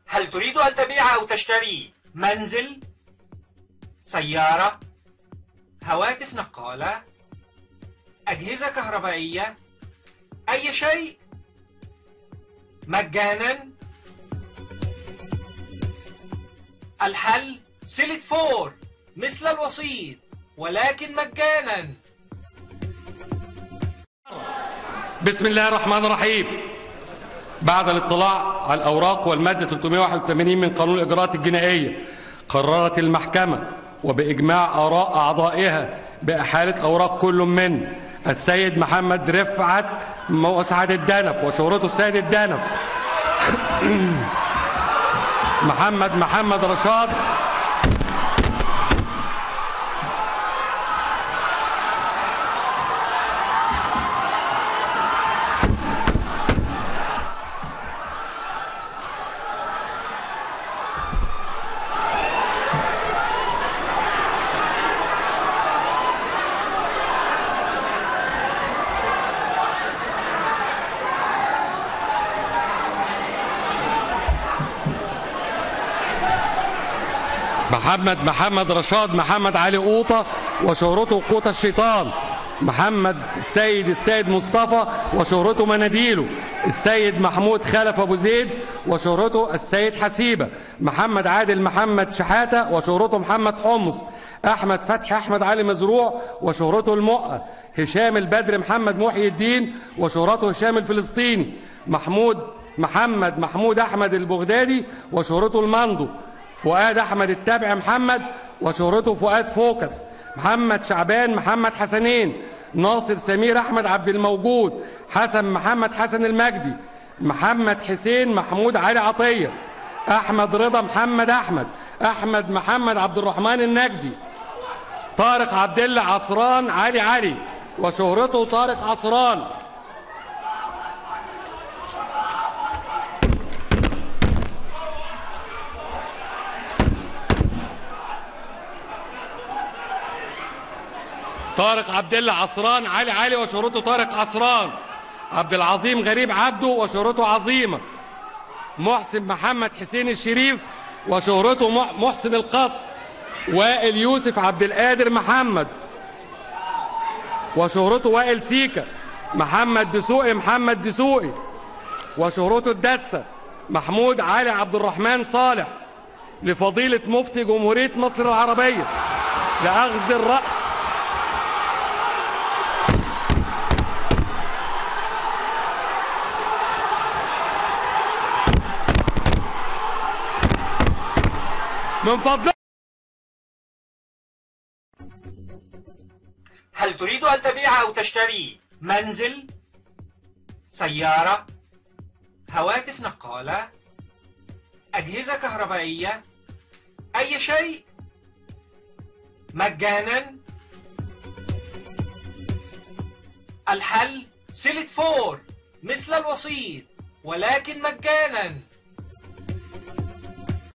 هل تريد أن تبيع أو تشتري منزل، سيارة، هواتف نقالة، أجهزة كهربائية، أي شيء مجانا؟ الحل سيلت فور مثل الوسيط ولكن مجانا. بسم الله الرحمن الرحيم. بعد الاطلاع على الأوراق والمادة 381 من قانون الإجراءات الجنائية، قررت المحكمة وبإجماع آراء أعضائها بإحالة أوراق كل من السيد محمد رفعت مسعد الدنف وشهرته السيد الدنف، محمد رشاد، محمد رشاد محمد علي قوطة وشهرته قوطة الشيطان، السيد مصطفى وشهرته مناديله، السيد محمود خلف أبو زيد وشهرته السيد حسيبة، محمد عادل محمد شحاتة وشهرته محمد حمص، أحمد فتحي أحمد علي مزروع وشهرته المؤة، هشام البدر محمد محي الدين وشهرته هشام الفلسطيني، محمود أحمد البغدادي وشهرته المندو، فؤاد أحمد التابع محمد وشهرته فؤاد فوكس، محمد شعبان محمد حسنين، ناصر سمير أحمد عبد الموجود، حسن محمد حسن المجدي، محمد حسين محمود علي عطية، أحمد رضا محمد عبد الرحمن النجدي، طارق عبد الله عصران علي وشهرته طارق عصران، طارق عبد الله عصران علي وشهرته طارق عصران، عبد العظيم غريب عبده وشهرته عظيمة، محسن محمد حسين الشريف وشهرته محسن القص، وائل يوسف عبد القادر محمد وشهرته وائل سيكا، محمد دسوقي وشهرته الدسة، محمود علي عبد الرحمن صالح لفضيلة مفتي جمهورية مصر العربية لأخذ الرأي. من فضلك، هل تريد أن تبيع أو تشتري منزل، سيارة، هواتف نقالة، أجهزة كهربائية، أي شيء مجانا؟ الحل سيلت فور مثل الوسيط ولكن مجانا.